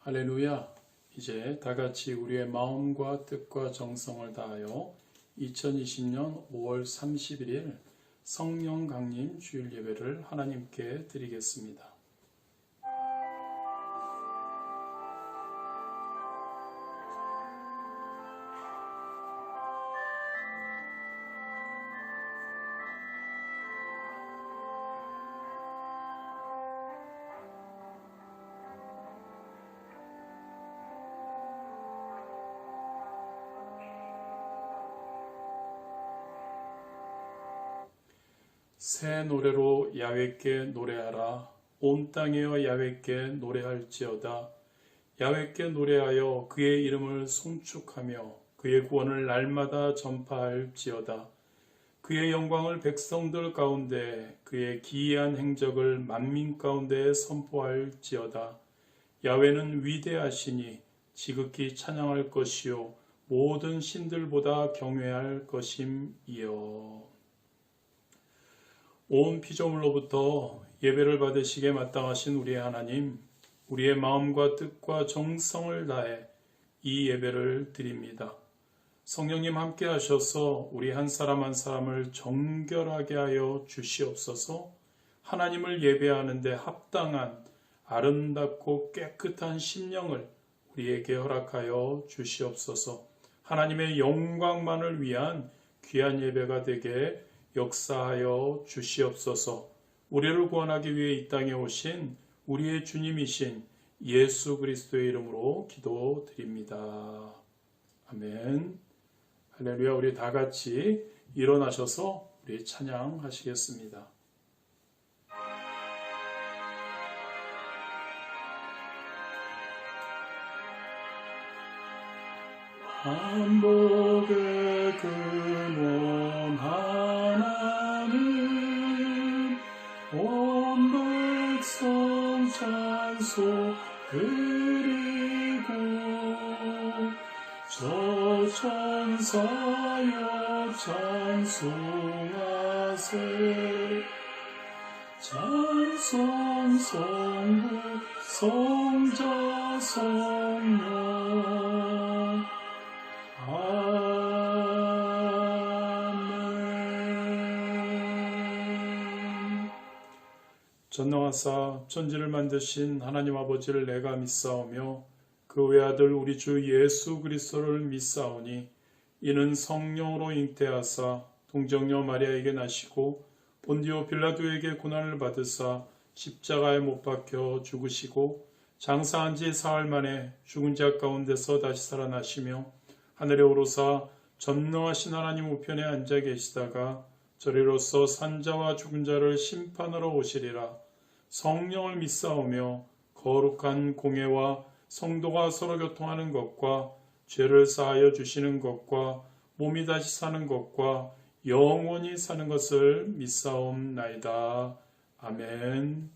할렐루야. 이제 다같이 우리의 마음과 뜻과 정성을 다하여 2020년 5월 31일 성령 강림 주일 예배를 하나님께 드리겠습니다. 새 노래로 야훼께 노래하라. 온 땅이여 야훼께 노래할지어다. 야훼께 노래하여 그의 이름을 송축하며 그의 구원을 날마다 전파할지어다. 그의 영광을 백성들 가운데 그의 기이한 행적을 만민 가운데 선포할지어다. 야훼는 위대하시니 지극히 찬양할 것이요 모든 신들보다 경외할 것임이여. 온 피조물로부터 예배를 받으시기에 마땅하신 우리의 하나님, 우리의 마음과 뜻과 정성을 다해 이 예배를 드립니다. 성령님 함께 하셔서 우리 한 사람 한 사람을 정결하게 하여 주시옵소서. 하나님을 예배하는 데 합당한 아름답고 깨끗한 심령을 우리에게 허락하여 주시옵소서. 하나님의 영광만을 위한 귀한 예배가 되게 역사하여 주시옵소서. 우리를 구원하기 위해 이 땅에 오신 우리의 주님이신 예수 그리스도의 이름으로 기도드립니다. 아멘. 할렐루야. 우리 다 같이 일어나셔서 우리 찬양하시겠습니다. 반복의 근원 하나님 온 백성 찬송 드리고 저 천사여 찬송하세 찬송 성부 성자 성령 아멘. 전능하사 천지를 만드신 하나님 아버지를 내가 믿사오며 그 외아들 우리 주 예수 그리스도를 믿사오니 이는 성령으로 잉태하사 동정녀 마리아에게 나시고 본디오 빌라도에게 고난을 받으사 십자가에 못 박혀 죽으시고 장사한 지 사흘 만에 죽은 자 가운데서 다시 살아나시며 하늘에 오르사 전능하신 하나님 우편에 앉아 계시다가 저리로서 산자와 죽은 자를 심판하러 오시리라. 성령을 믿사오며 거룩한 공예와 성도가 서로 교통하는 것과 죄를 사하여 주시는 것과 몸이 다시 사는 것과 영원히 사는 것을 믿사옵나이다. 아멘.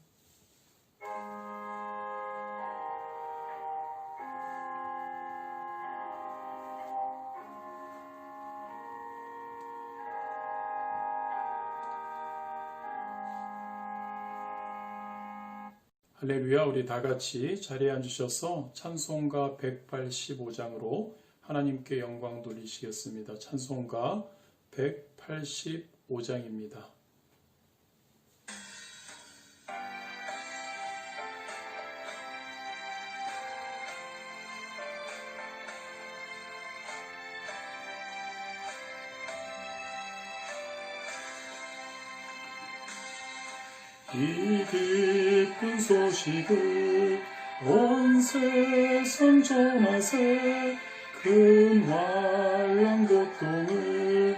할렐루야. 우리 다 같이 자리에 앉으셔서 찬송가 185장으로 하나님께 영광 돌리시겠습니다. 찬송가 185장입니다. 이 기쁜 소식을 온 세상 전하세 큰 환난 고통을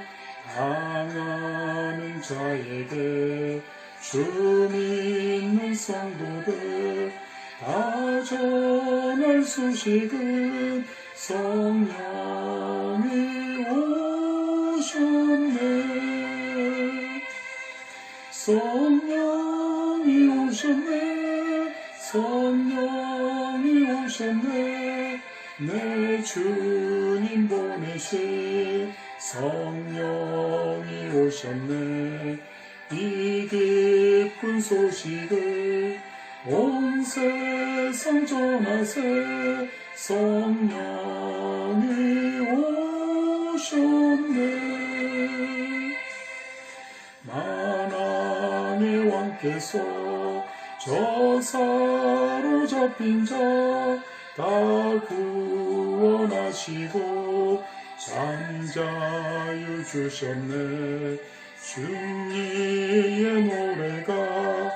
당하는 자에게 주 믿는 성도들 다 전할 소식은 성령이 오셨네 성령이 오셨네 성령이 오셨네 내 주님 보내신 성령이 오셨네 이 기쁜 소식을 온 세상 전하세 성령이 오셨네. 만왕의 왕께서 저 사로잡힌 자 다 구원하시고 잠자유 주셨네. 승리의 노래가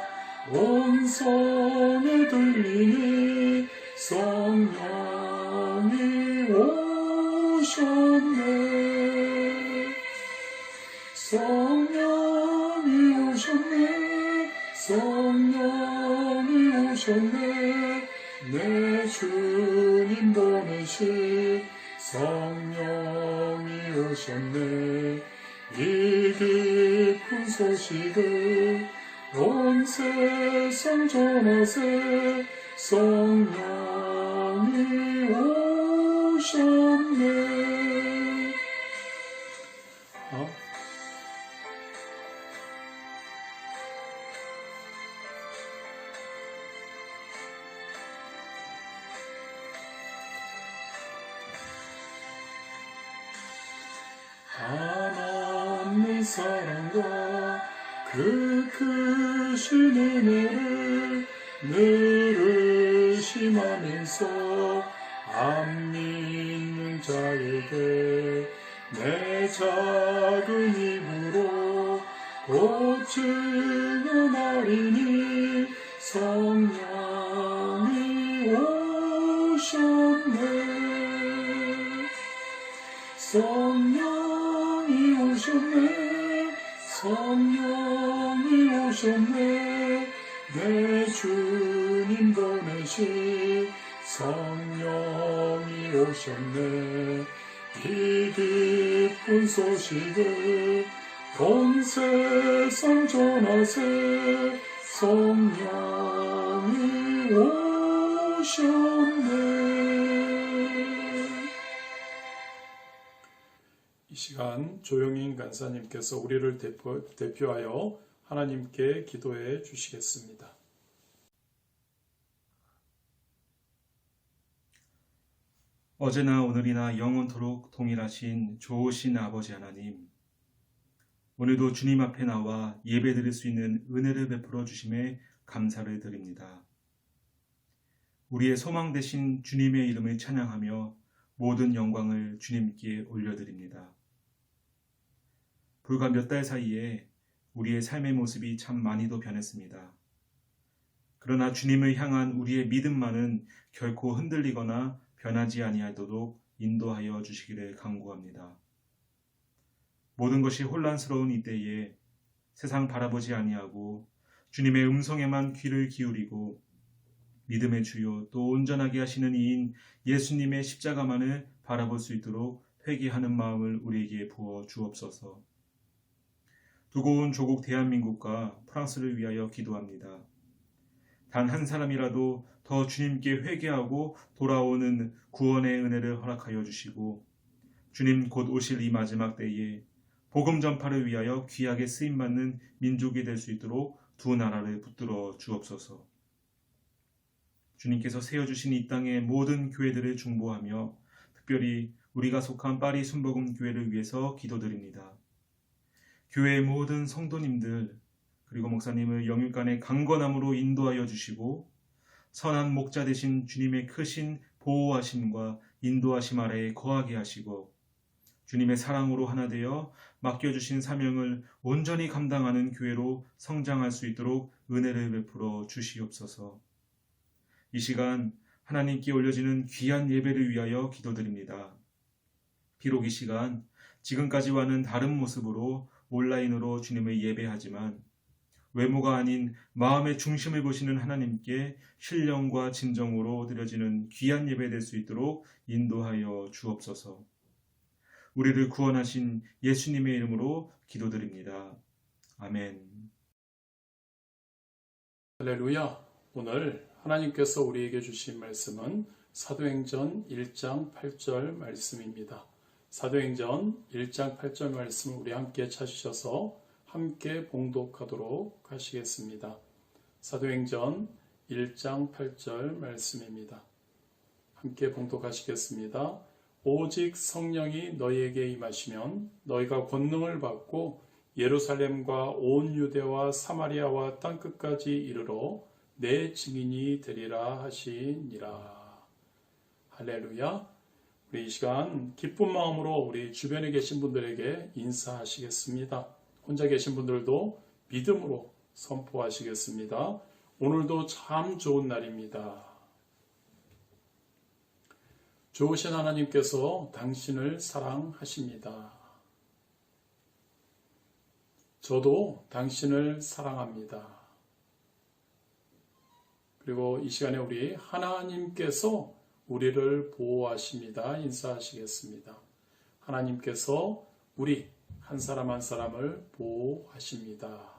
온 성에 들리니 성령이 오셨네. 성령이 오셨네. 성령이 오셨네. 내 주님 보내신 성령이 오셨네. 이 깊은 소식을 온 세상 전하세 성령이 오셨네. 하나님의 사랑과 그 크신 은혜를 늘 의심하면서 안 믿는 자에게 내 작은 입으로 곧 증언하리니 성령이 오셨네. 성령이 오셨네. 성령이 오셨네. 내 주님 보내신 성령이 오셨네. 이 깊은 소식을 온 세상 전하세 성령이 오셨네. 이 시간 조영인 간사님께서 우리를 대표하여 하나님께 기도해 주시겠습니다. 어제나 오늘이나 영원토록 동일하신 좋으신 아버지 하나님, 오늘도 주님 앞에 나와 예배드릴 수 있는 은혜를 베풀어 주심에 감사를 드립니다. 우리의 소망 되신 주님의 이름을 찬양하며 모든 영광을 주님께 올려드립니다. 불과 몇 달 사이에 우리의 삶의 모습이 참 많이도 변했습니다. 그러나 주님을 향한 우리의 믿음만은 결코 흔들리거나 변하지 아니하도록 인도하여 주시기를 간구합니다. 모든 것이 혼란스러운 이때에 세상 바라보지 아니하고 주님의 음성에만 귀를 기울이고 믿음의 주요 또 온전하게 하시는 이인 예수님의 십자가만을 바라볼 수 있도록 회개하는 마음을 우리에게 부어 주옵소서. 두고 온 조국 대한민국과 프랑스를 위하여 기도합니다. 단 한 사람이라도 더 주님께 회개하고 돌아오는 구원의 은혜를 허락하여 주시고 주님 곧 오실 이 마지막 때에 복음 전파를 위하여 귀하게 쓰임받는 민족이 될 수 있도록 두 나라를 붙들어 주옵소서. 주님께서 세워주신 이 땅의 모든 교회들을 중보하며 특별히 우리가 속한 파리 순복음 교회를 위해서 기도드립니다. 교회의 모든 성도님들 그리고 목사님을 영육간의 강건함으로 인도하여 주시고 선한 목자 되신 주님의 크신 보호하심과 인도하심 아래에 거하게 하시고 주님의 사랑으로 하나 되어 맡겨주신 사명을 온전히 감당하는 교회로 성장할 수 있도록 은혜를 베풀어 주시옵소서. 이 시간 하나님께 올려지는 귀한 예배를 위하여 기도드립니다. 비록 이 시간 지금까지와는 다른 모습으로 온라인으로 주님을 예배하지만 외모가 아닌 마음의 중심을 보시는 하나님께 신령과 진정으로 드려지는 귀한 예배 될 수 있도록 인도하여 주옵소서. 우리를 구원하신 예수님의 이름으로 기도드립니다. 아멘. 할렐루야. 오늘 하나님께서 우리에게 주신 말씀은 사도행전 1장 8절 말씀입니다. 사도행전 1장 8절 말씀을 우리 함께 찾으셔서 함께 봉독하도록 하시겠습니다. 사도행전 1장 8절 말씀입니다. 함께 봉독하시겠습니다. 오직 성령이 너희에게 임하시면 너희가 권능을 받고 예루살렘과 온 유대와 사마리아와 땅끝까지 이르러 내 증인이 되리라 하시니라. 할렐루야. 우리 이 시간 기쁜 마음으로 우리 주변에 계신 분들에게 인사하시겠습니다. 혼자 계신 분들도 믿음으로 선포하시겠습니다. 오늘도 참 좋은 날입니다. 좋으신 하나님께서 당신을 사랑하십니다. 저도 당신을 사랑합니다. 그리고 이 시간에 우리 하나님께서 우리를 보호하십니다. 인사하시겠습니다. 하나님께서 우리 한 사람 한 사람을 보호하십니다.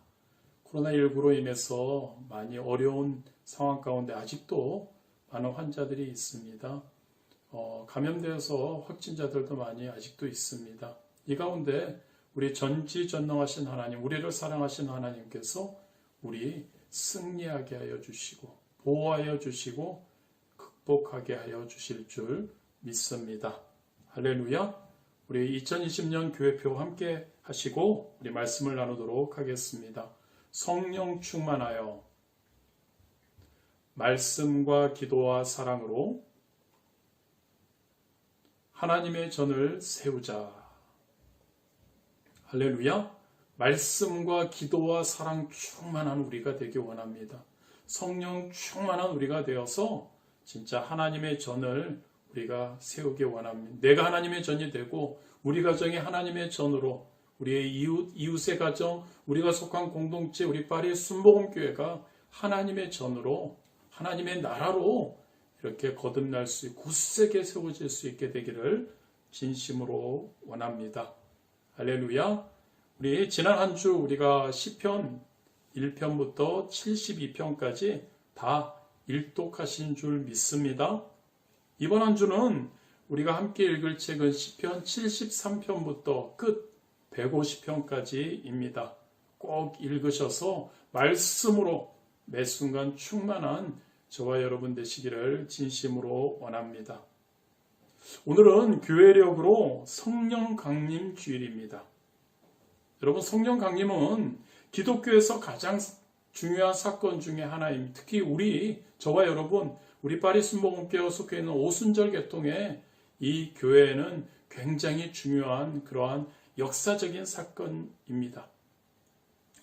코로나19로 인해서 많이 어려운 상황 가운데 아직도 많은 환자들이 있습니다. 감염되어서 확진자들도 많이 아직도 있습니다. 이 가운데 우리 전지전능하신 하나님, 우리를 사랑하신 하나님께서 우리 승리하게 하여 주시고 보호하여 주시고 극복하게 하여 주실 줄 믿습니다. 할렐루야. 우리 2020년 교회표 함께 하시고 우리 말씀을 나누도록 하겠습니다. 성령 충만하여 말씀과 기도와 사랑으로 하나님의 전을 세우자. 할렐루야. 말씀과 기도와 사랑 충만한 우리가 되기 원합니다. 성령 충만한 우리가 되어서 진짜 하나님의 전을 우리가 세우기 원합니다. 내가 하나님의 전이 되고 우리 가정이 하나님의 전으로 우리의 이웃의 가정, 우리가 속한 공동체, 우리 파리 순복음교회가 하나님의 전으로 하나님의 나라로 이렇게 거듭날 수 있고 굳세게 세워질 수 있게 되기를 진심으로 원합니다. 할렐루야. 우리 지난 한 주 우리가 시편 1편부터 72편까지 다 일독하신 줄 믿습니다. 이번 한 주는 우리가 함께 읽을 책은 시편 73편부터 끝 150편까지입니다. 꼭 읽으셔서 말씀으로 매 순간 충만한 저와 여러분 되시기를 진심으로 원합니다. 오늘은 교회력으로 성령 강림 주일입니다. 여러분, 성령 강림은 기독교에서 가장 중요한 사건 중에 하나입니다. 특히 저와 여러분, 우리 파리 순복음교회에 속해 있는 오순절 계통의 이 교회에는 굉장히 중요한 그러한 역사적인 사건입니다.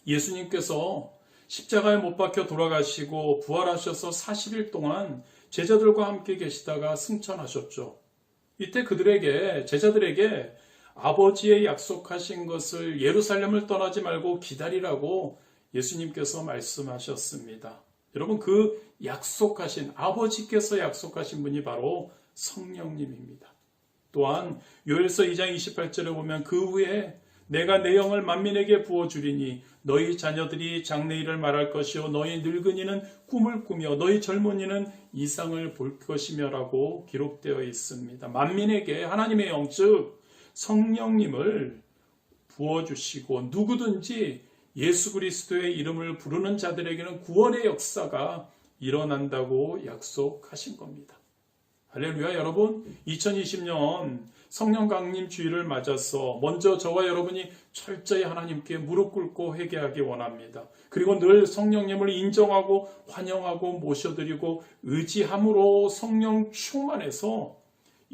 예수님께서 십자가에 못 박혀 돌아가시고 부활하셔서 40일 동안 제자들과 함께 계시다가 승천하셨죠. 이때 제자들에게 아버지의 약속하신 것을 예루살렘을 떠나지 말고 기다리라고 예수님께서 말씀하셨습니다. 여러분, 그 아버지께서 약속하신 분이 바로 성령님입니다. 또한 요엘서 2장 28절에 보면 그 후에 내가 내 영을 만민에게 부어주리니 너희 자녀들이 장래일을 말할 것이요 너희 늙은이는 꿈을 꾸며 너희 젊은이는 이상을 볼 것이며 라고 기록되어 있습니다. 만민에게 하나님의 영, 즉 성령님을 부어주시고 누구든지 예수 그리스도의 이름을 부르는 자들에게는 구원의 역사가 일어난다고 약속하신 겁니다. 할렐루야. 여러분, 2020년 성령 강림 주일을 맞아서 먼저 저와 여러분이 철저히 하나님께 무릎 꿇고 회개하기 원합니다. 그리고 늘 성령님을 인정하고 환영하고 모셔드리고 의지함으로 성령 충만해서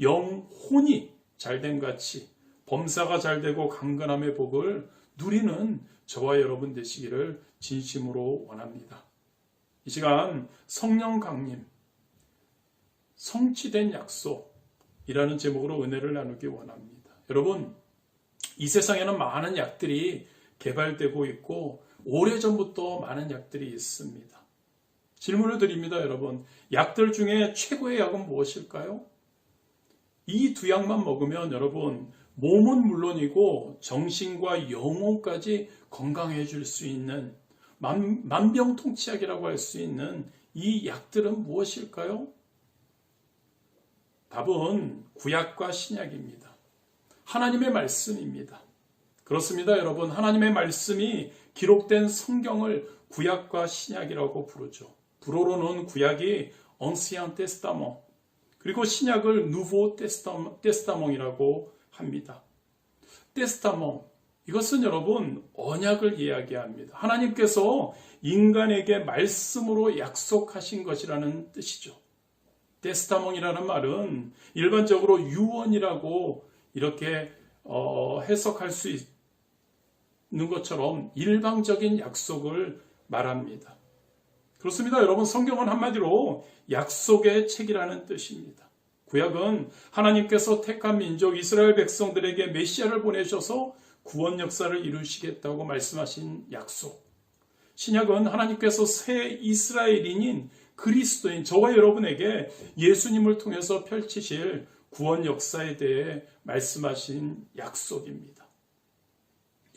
영혼이 잘된 같이 범사가 잘되고 강건함의 복을 누리는 저와 여러분 되시기를 진심으로 원합니다. 이 시간 성령 강림, 성취된 약속이라는 제목으로 은혜를 나누기 원합니다. 여러분, 이 세상에는 많은 약들이 개발되고 있고 오래전부터 많은 약들이 있습니다. 질문을 드립니다. 여러분, 약들 중에 최고의 약은 무엇일까요? 이 두 약만 먹으면 여러분, 몸은 물론이고 정신과 영혼까지 건강해질 수 있는 만병통치약이라고 할 수 있는 이 약들은 무엇일까요? 답은 구약과 신약입니다. 하나님의 말씀입니다. 그렇습니다, 여러분. 하나님의 말씀이 기록된 성경을 구약과 신약이라고 부르죠. 불어로는 구약이 Ancien Testament, 그리고 신약을 Nouveau Testament이라고 합니다. 테스타몽, 이것은 여러분 언약을 이야기합니다. 하나님께서 인간에게 말씀으로 약속하신 것이라는 뜻이죠. 테스타몽이라는 말은 일반적으로 유언이라고 이렇게 해석할 수 있는 것처럼 일방적인 약속을 말합니다. 그렇습니다. 여러분, 성경은 한마디로 약속의 책이라는 뜻입니다. 구약은 하나님께서 택한 민족 이스라엘 백성들에게 메시아를 보내셔서 구원 역사를 이루시겠다고 말씀하신 약속. 신약은 하나님께서 새 이스라엘인인 그리스도인 저와 여러분에게 예수님을 통해서 펼치실 구원 역사에 대해 말씀하신 약속입니다.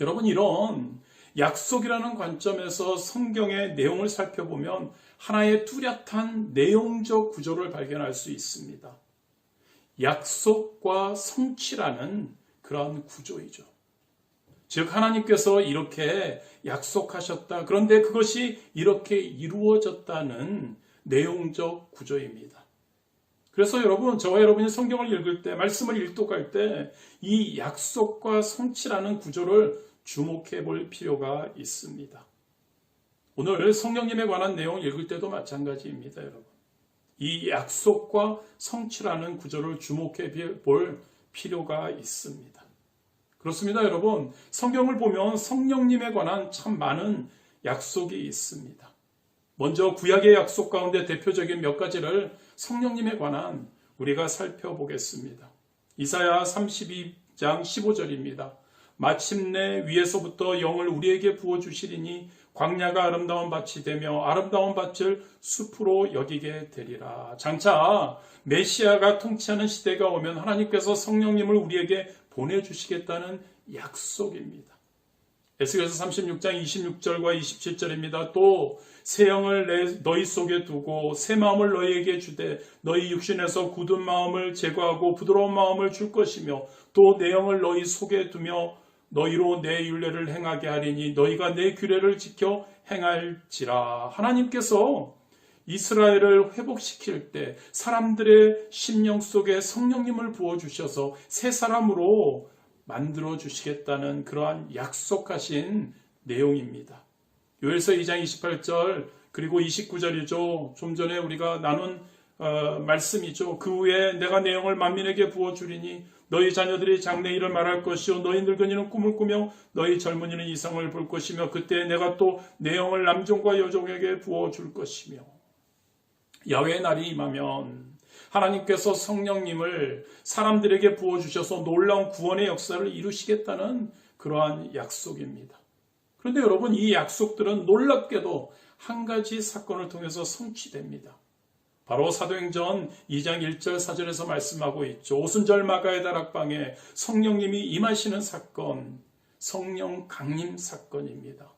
여러분, 이런 약속이라는 관점에서 성경의 내용을 살펴보면 하나의 뚜렷한 내용적 구조를 발견할 수 있습니다. 약속과 성취라는 그런 구조이죠. 즉 하나님께서 이렇게 약속하셨다. 그런데 그것이 이렇게 이루어졌다는 내용적 구조입니다. 그래서 여러분, 저와 여러분이 성경을 읽을 때, 말씀을 일독할 때 이 약속과 성취라는 구조를 주목해 볼 필요가 있습니다. 오늘 성령님에 관한 내용 읽을 때도 마찬가지입니다, 여러분. 이 약속과 성취라는 구조를 주목해 볼 필요가 있습니다. 그렇습니다, 여러분. 성경을 보면 성령님에 관한 참 많은 약속이 있습니다. 먼저 구약의 약속 가운데 대표적인 몇 가지를 성령님에 관한 우리가 살펴보겠습니다. 이사야 32장 15절입니다. 마침내 위에서부터 영을 우리에게 부어주시리니 광야가 아름다운 밭이 되며 아름다운 밭을 숲으로 여기게 되리라. 장차 메시아가 통치하는 시대가 오면 하나님께서 성령님을 우리에게 보내주시겠다는 약속입니다. 에스겔서 36장 26절과 27절입니다. 또 새 영을 너희 속에 두고 새 마음을 너희에게 주되 너희 육신에서 굳은 마음을 제거하고 부드러운 마음을 줄 것이며 또 내 영을 너희 속에 두며 너희로 내 율례를 행하게 하리니 너희가 내 규례를 지켜 행할지라. 하나님께서 이스라엘을 회복시킬 때 사람들의 심령 속에 성령님을 부어주셔서 새 사람으로 만들어주시겠다는 그러한 약속하신 내용입니다. 요엘서 2장 28절 그리고 29절이죠. 좀 전에 우리가 나눈 말씀이죠. 그 후에 내가 내 영을 만민에게 부어주리니 너희 자녀들이 장래 일을 말할 것이요 너희 늙은이는 꿈을 꾸며 너희 젊은이는 이상을 볼 것이며 그때 내가 또 내 영을 남종과 여종에게 부어줄 것이며. 야훼의 날이 임하면 하나님께서 성령님을 사람들에게 부어주셔서 놀라운 구원의 역사를 이루시겠다는 그러한 약속입니다. 그런데 여러분, 이 약속들은 놀랍게도 한 가지 사건을 통해서 성취됩니다. 바로 사도행전 2장 1절 4절에서 말씀하고 있죠. 오순절 마가의 다락방에 성령님이 임하시는 사건, 성령 강림 사건입니다.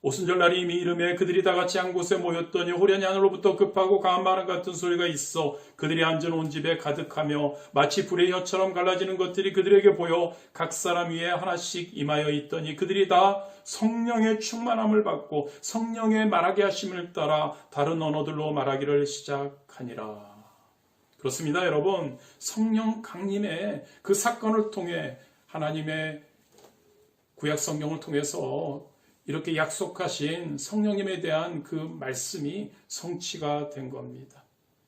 오순절 날이 이미 이름에 그들이 다 같이 한 곳에 모였더니 호련히 하늘로부터 급하고 강한 바람 같은 소리가 있어 그들이 앉은 온 집에 가득하며 마치 불의 혀처럼 갈라지는 것들이 그들에게 보여 각 사람 위에 하나씩 임하여 있더니 그들이 다 성령의 충만함을 받고 성령의 말하게 하심을 따라 다른 언어들로 말하기를 시작하니라. 그렇습니다, 여러분. 성령 강림의 그 사건을 통해 하나님의 구약 성경을 통해서 이렇게 약속하신 성령님에 대한 그 말씀이 성취가 된 겁니다.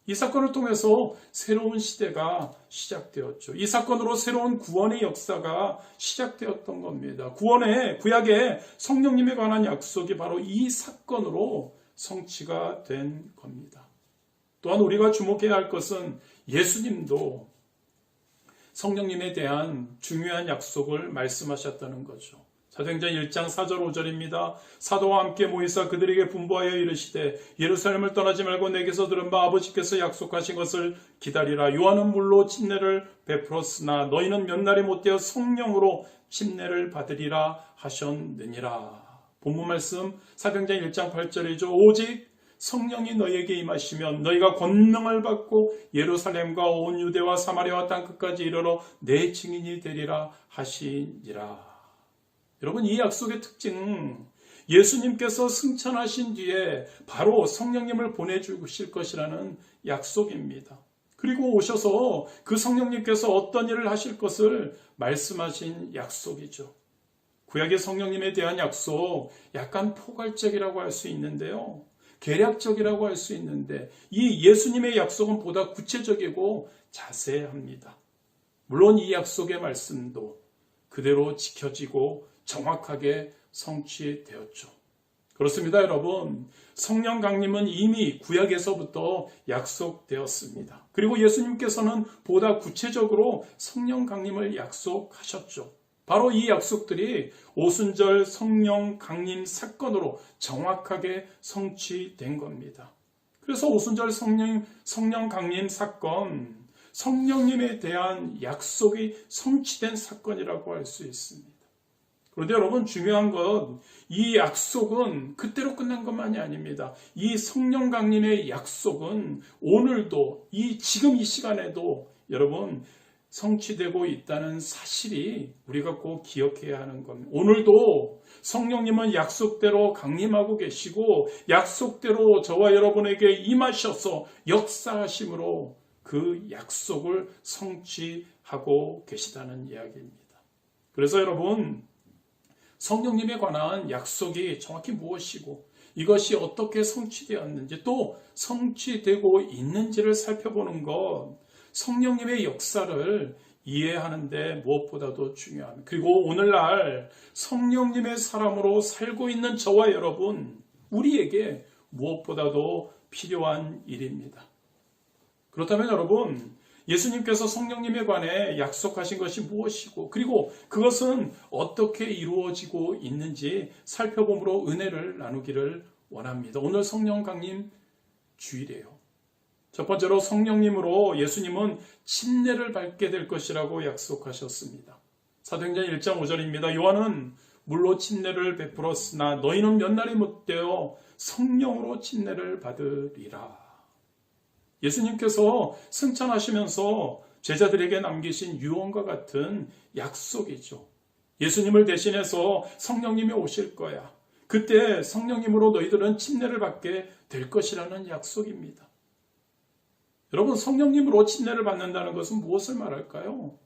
이 사건을 통해서 새로운 시대가 시작되었죠. 이 사건으로 새로운 구원의 역사가 시작되었던 겁니다. 구약의 성령님에 관한 약속이 바로 이 사건으로 성취가 된 겁니다. 또한 우리가 주목해야 할 것은 예수님도 성령님에 대한 중요한 약속을 말씀하셨다는 거죠. 사도행전 1장 4절 5절입니다. 사도와 함께 모이사 그들에게 분부하여 이르시되 예루살렘을 떠나지 말고 내게서 들은 바 아버지께서 약속하신 것을 기다리라. 요한은 물로 침례를 베풀었으나 너희는 몇 날이 못되어 성령으로 침례를 받으리라 하셨느니라. 본문 말씀 사도행전 1장 8절이죠. 오직 성령이 너희에게 임하시면 너희가 권능을 받고 예루살렘과 온 유대와 사마리아와 땅끝까지 이르러 내 증인이 되리라 하시니라. 여러분, 이 약속의 특징, 예수님께서 승천하신 뒤에 바로 성령님을 보내주실 것이라는 약속입니다. 그리고 오셔서 그 성령님께서 어떤 일을 하실 것을 말씀하신 약속이죠. 구약의 성령님에 대한 약속, 약간 포괄적이라고 할 수 있는데요. 계략적이라고 할 수 있는데 이 예수님의 약속은 보다 구체적이고 자세합니다. 물론 이 약속의 말씀도 그대로 지켜지고 정확하게 성취되었죠. 그렇습니다, 여러분. 성령 강림은 이미 구약에서부터 약속되었습니다. 그리고 예수님께서는 보다 구체적으로 성령 강림을 약속하셨죠. 바로 이 약속들이 오순절 성령 강림 사건으로 정확하게 성취된 겁니다. 그래서 오순절 성령 강림 사건, 성령님에 대한 약속이 성취된 사건이라고 할 수 있습니다. 그런데 여러분, 중요한 건 이 약속은 그때로 끝난 것만이 아닙니다. 이 성령 강림의 약속은 오늘도 지금 이 시간에도 여러분 성취되고 있다는 사실이 우리가 꼭 기억해야 하는 겁니다. 오늘도 성령님은 약속대로 강림하고 계시고 약속대로 저와 여러분에게 임하셔서 역사하심으로 그 약속을 성취하고 계시다는 이야기입니다. 그래서 여러분, 성령님에 관한 약속이 정확히 무엇이고 이것이 어떻게 성취되었는지 또 성취되고 있는지를 살펴보는 것, 성령님의 역사를 이해하는데 무엇보다도 중요합니다. 그리고 오늘날 성령님의 사람으로 살고 있는 저와 여러분, 우리에게 무엇보다도 필요한 일입니다. 그렇다면 여러분, 예수님께서 성령님에 관해 약속하신 것이 무엇이고 그리고 그것은 어떻게 이루어지고 있는지 살펴봄으로 은혜를 나누기를 원합니다. 오늘 성령 강림 주일이에요. 첫 번째로 성령님으로 예수님은 침례를 받게 될 것이라고 약속하셨습니다. 사도행전 1장 5절입니다. 요한은 물로 침례를 베풀었으나 너희는 몇 날이 못되어 성령으로 침례를 받으리라. 예수님께서 승천하시면서 제자들에게 남기신 유언과 같은 약속이죠. 예수님을 대신해서 성령님이 오실 거야. 그때 성령님으로 너희들은 침례를 받게 될 것이라는 약속입니다. 여러분, 성령님으로 침례를 받는다는 것은 무엇을 말할까요?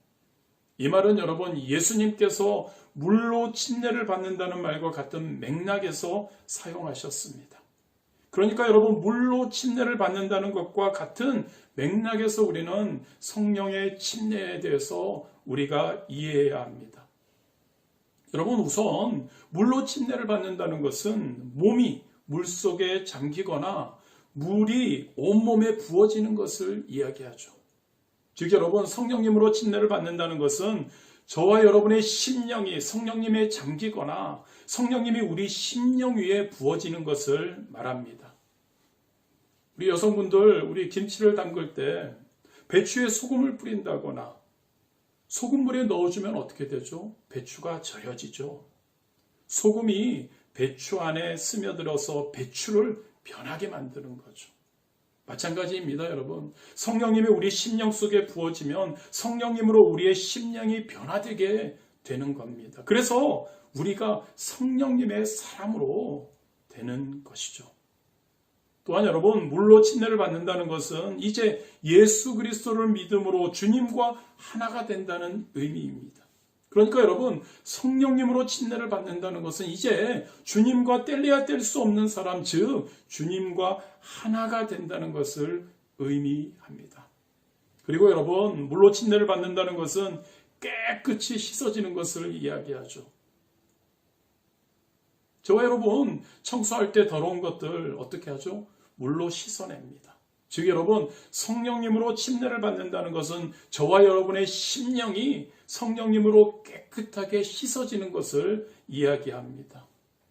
이 말은 여러분, 예수님께서 물로 침례를 받는다는 말과 같은 맥락에서 사용하셨습니다. 그러니까 여러분, 물로 침례를 받는다는 것과 같은 맥락에서 우리는 성령의 침례에 대해서 우리가 이해해야 합니다. 여러분, 우선 물로 침례를 받는다는 것은 몸이 물속에 잠기거나 물이 온몸에 부어지는 것을 이야기하죠. 즉 여러분, 성령님으로 침례를 받는다는 것은 저와 여러분의 심령이 성령님에 잠기거나 성령님이 우리 심령 위에 부어지는 것을 말합니다. 우리 여성분들, 우리 김치를 담글 때 배추에 소금을 뿌린다거나 소금물에 넣어주면 어떻게 되죠? 배추가 절여지죠. 소금이 배추 안에 스며들어서 배추를 변하게 만드는 거죠. 마찬가지입니다, 여러분. 성령님이 우리 심령 속에 부어지면 성령님으로 우리의 심령이 변화되게 되는 겁니다. 그래서 우리가 성령님의 사람으로 되는 것이죠. 또한 여러분, 물로 침례를 받는다는 것은 이제 예수 그리스도를 믿음으로 주님과 하나가 된다는 의미입니다. 그러니까 여러분, 성령님으로 침례를 받는다는 것은 이제 주님과 뗄래야 뗄 수 없는 사람, 즉 주님과 하나가 된다는 것을 의미합니다. 그리고 여러분, 물로 침례를 받는다는 것은 깨끗이 씻어지는 것을 이야기하죠. 저와 여러분, 청소할 때 더러운 것들 어떻게 하죠? 물로 씻어냅니다. 즉 여러분, 성령님으로 침례를 받는다는 것은 저와 여러분의 심령이 성령님으로 깨끗하게 씻어지는 것을 이야기합니다.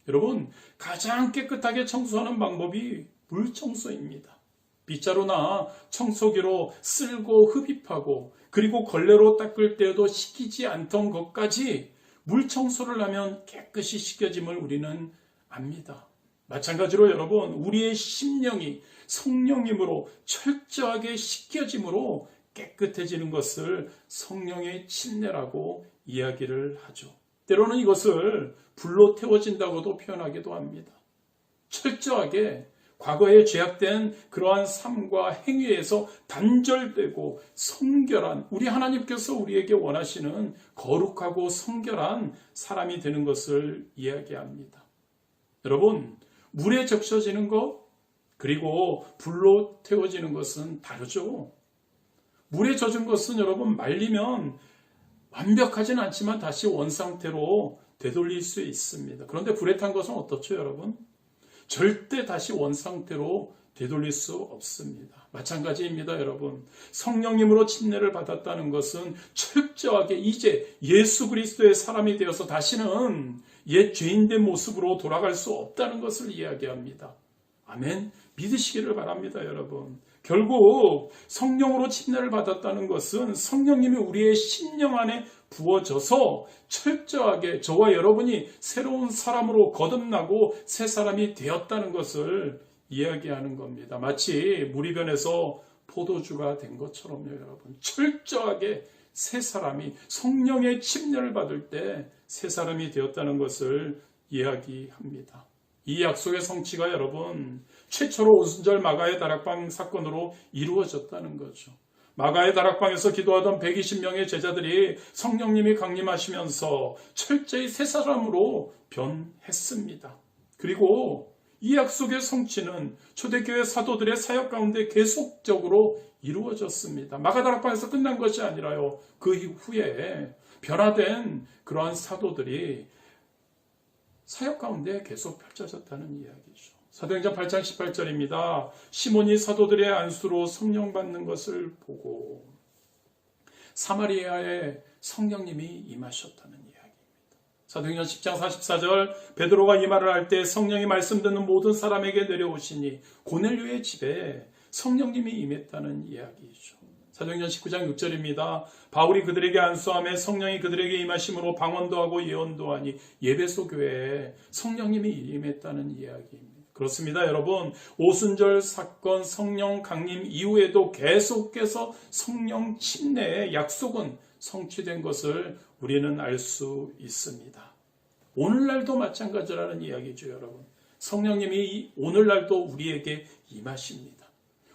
여러분, 가장 깨끗하게 청소하는 방법이 물청소입니다. 빗자루나 청소기로 쓸고 흡입하고 그리고 걸레로 닦을 때에도 씻기지 않던 것까지 물청소를 하면 깨끗이 씻겨짐을 우리는 압니다. 마찬가지로 여러분, 우리의 심령이 성령님으로 철저하게 씻겨짐으로 깨끗해지는 것을 성령의 침례라고 이야기를 하죠. 때로는 이것을 불로 태워진다고도 표현하기도 합니다. 철저하게 과거에 죄악된 그러한 삶과 행위에서 단절되고 성결한, 우리 하나님께서 우리에게 원하시는 거룩하고 성결한 사람이 되는 것을 이야기합니다. 여러분, 물에 적셔지는 것 그리고 불로 태워지는 것은 다르죠. 물에 젖은 것은 여러분 말리면 완벽하진 않지만 다시 원상태로 되돌릴 수 있습니다. 그런데 불에 탄 것은 어떻죠, 여러분? 절대 다시 원상태로 되돌릴 수 없습니다. 마찬가지입니다, 여러분. 성령님으로 침례를 받았다는 것은 철저하게 이제 예수 그리스도의 사람이 되어서 다시는 옛 죄인된 모습으로 돌아갈 수 없다는 것을 이야기합니다. 아멘. 믿으시기를 바랍니다, 여러분. 결국 성령으로 침례를 받았다는 것은 성령님이 우리의 심령 안에 부어져서 철저하게 저와 여러분이 새로운 사람으로 거듭나고 새 사람이 되었다는 것을 이야기하는 겁니다. 마치 물이 변해서 포도주가 된 것처럼요, 여러분. 철저하게 새 사람이 성령의 침례를 받을 때 새 사람이 되었다는 것을 이야기합니다. 이 약속의 성취가 여러분 최초로 오순절 마가의 다락방 사건으로 이루어졌다는 거죠. 마가의 다락방에서 기도하던 120명의 제자들이 성령님이 강림하시면서 철저히 새 사람으로 변했습니다. 그리고 이 약속의 성취는 초대교회 사도들의 사역 가운데 계속적으로 이루어졌습니다. 마가 다락방에서 끝난 것이 아니라요. 그 후에 변화된 그러한 사도들이 사역 가운데 계속 펼쳐졌다는 이야기죠. 사도행전 8장 18절입니다. 시몬이 사도들의 안수로 성령 받는 것을 보고 사마리아에 성령님이 임하셨다는 이야기입니다. 사도행전 10장 44절 베드로가 이 말을 할 때 성령이 말씀 듣는 모든 사람에게 내려오시니 고넬료의 집에 성령님이 임했다는 이야기죠. 사도행전 19장 6절입니다. 바울이 그들에게 안수하며 성령이 그들에게 임하심으로 방언도 하고 예언도 하니 예배소 교회에 성령님이 임했다는 이야기입니다. 그렇습니다, 여러분. 오순절 사건 성령 강림 이후에도 계속해서 성령 침례의 약속은 성취된 것을 우리는 알 수 있습니다. 오늘날도 마찬가지라는 이야기죠, 여러분. 성령님이 오늘날도 우리에게 임하십니다.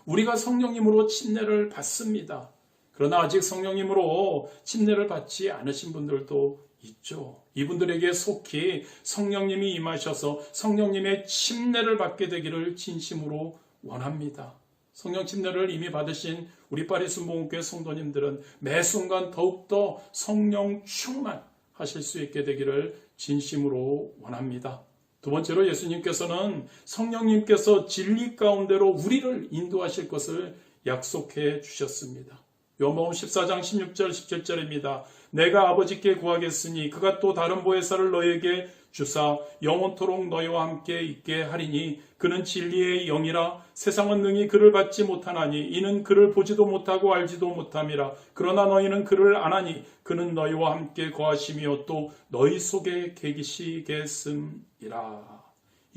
우리가 성령님으로 침례를 받습니다. 그러나 아직 성령님으로 침례를 받지 않으신 분들도 있죠. 이분들에게 속히 성령님이 임하셔서 성령님의 침례를 받게 되기를 진심으로 원합니다. 성령 침례를 이미 받으신 우리 파리 순복음교회 성도님들은 매 순간 더욱더 성령 충만하실 수 있게 되기를 진심으로 원합니다. 두 번째로 예수님께서는 성령님께서 진리 가운데로 우리를 인도하실 것을 약속해 주셨습니다. 요한복음 14장 16절 17절입니다. 내가 아버지께 구하겠으니 그가 또 다른 보혜사를 너희에게 주사 영원토록 너희와 함께 있게 하리니 그는 진리의 영이라 세상은 능히 그를 받지 못하나니 이는 그를 보지도 못하고 알지도 못함이라. 그러나 너희는 그를 아나니 그는 너희와 함께 거하시며 또 너희 속에 계시겠음이라.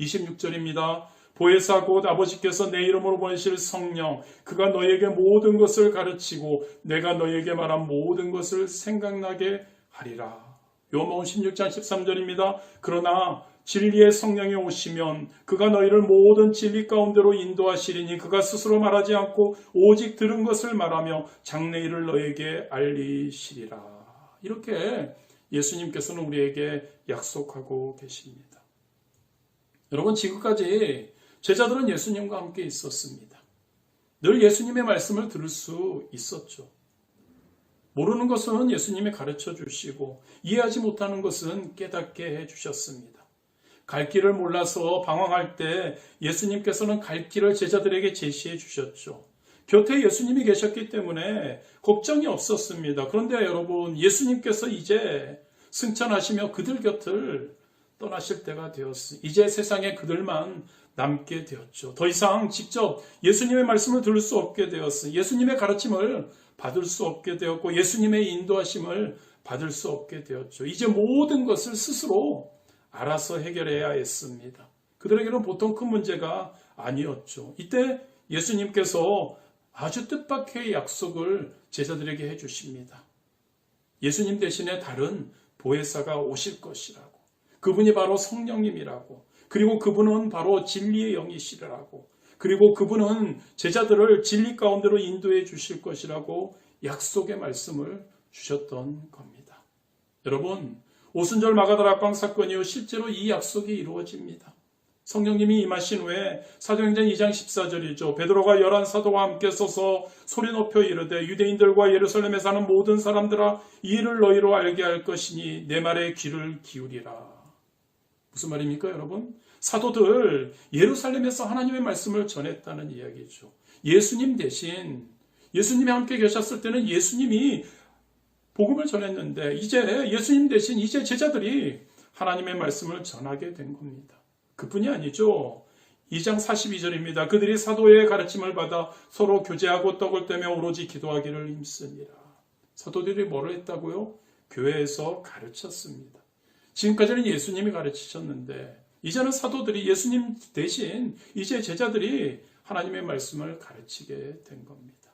26절입니다. 보혜사 곧 아버지께서 내 이름으로 보내실 성령 그가 너희에게 모든 것을 가르치고 내가 너희에게 말한 모든 것을 생각나게 하리라. 요한복음 16장 13절입니다. 그러나 진리의 성령이 오시면 그가 너희를 모든 진리 가운데로 인도하시리니 그가 스스로 말하지 않고 오직 들은 것을 말하며 장래일을 너희에게 알리시리라. 이렇게 예수님께서는 우리에게 약속하고 계십니다. 여러분, 지금까지 제자들은 예수님과 함께 있었습니다. 늘 예수님의 말씀을 들을 수 있었죠. 모르는 것은 예수님이 가르쳐 주시고 이해하지 못하는 것은 깨닫게 해주셨습니다. 갈 길을 몰라서 방황할 때 예수님께서는 갈 길을 제자들에게 제시해 주셨죠. 곁에 예수님이 계셨기 때문에 걱정이 없었습니다. 그런데 여러분, 예수님께서 이제 승천하시며 그들 곁을 떠나실 때가 되었으니 이제 세상에 그들만 남게 되었죠. 더 이상 직접 예수님의 말씀을 들을 수 없게 되었으니 예수님의 가르침을 받을 수 없게 되었고 예수님의 인도하심을 받을 수 없게 되었죠. 이제 모든 것을 스스로 알아서 해결해야 했습니다. 그들에게는 보통 큰 문제가 아니었죠. 이때 예수님께서 아주 뜻밖의 약속을 제자들에게 해주십니다. 예수님 대신에 다른 보혜사가 오실 것이라고. 그분이 바로 성령님이라고. 그리고 그분은 바로 진리의 영이시라고. 그리고 그분은 제자들을 진리 가운데로 인도해 주실 것이라고 약속의 말씀을 주셨던 겁니다. 여러분, 오순절 마가다락방 사건 이후 실제로 이 약속이 이루어집니다. 성령님이 임하신 후에 사도행전 2장 14절이죠. 베드로가 11사도와 함께 서서 소리 높여 이르되 유대인들과 예루살렘에 사는 모든 사람들아 이 일을 너희로 알게 할 것이니 내 말에 귀를 기울이라. 무슨 말입니까, 여러분? 사도들 예루살렘에서 하나님의 말씀을 전했다는 이야기죠. 예수님 대신 예수님이 함께 계셨을 때는 예수님이 복음을 전했는데 이제 예수님 대신 이제 제자들이 하나님의 말씀을 전하게 된 겁니다. 그뿐이 아니죠. 2장 42절입니다. 그들이 사도의 가르침을 받아 서로 교제하고 떡을 떼며 오로지 기도하기를 힘쓰니라. 사도들이 뭐를 했다고요? 교회에서 가르쳤습니다. 지금까지는 예수님이 가르치셨는데 이제는 사도들이 예수님 대신 이제 제자들이 하나님의 말씀을 가르치게 된 겁니다.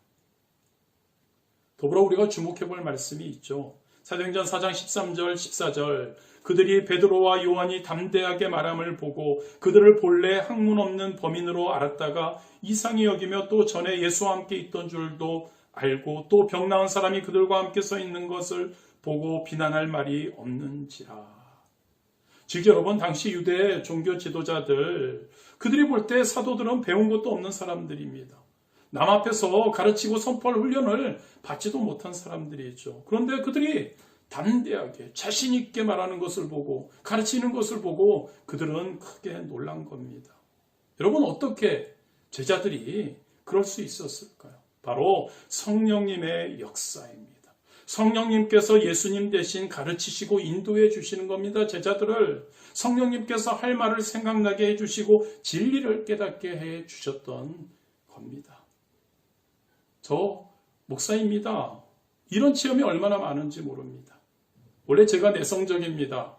더불어 우리가 주목해 볼 말씀이 있죠. 사도행전 4장 13절 14절 그들이 베드로와 요한이 담대하게 말함을 보고 그들을 본래 학문 없는 범인으로 알았다가 이상히 여기며 또 전에 예수와 함께 있던 줄도 알고 또 병 나은 사람이 그들과 함께 서 있는 것을 보고 비난할 말이 없는지라. 즉 여러분, 당시 유대 종교 지도자들 그들이 볼 때 사도들은 배운 것도 없는 사람들입니다. 남 앞에서 가르치고 선포할 훈련을 받지도 못한 사람들이죠. 그런데 그들이 담대하게 자신 있게 말하는 것을 보고 가르치는 것을 보고 그들은 크게 놀란 겁니다. 여러분, 어떻게 제자들이 그럴 수 있었을까요? 바로 성령님의 역사입니다. 성령님께서 예수님 대신 가르치시고 인도해 주시는 겁니다. 제자들을 성령님께서 할 말을 생각나게 해주시고 진리를 깨닫게 해 주셨던 겁니다. 저 목사입니다. 이런 체험이 얼마나 많은지 모릅니다. 원래 제가 내성적입니다.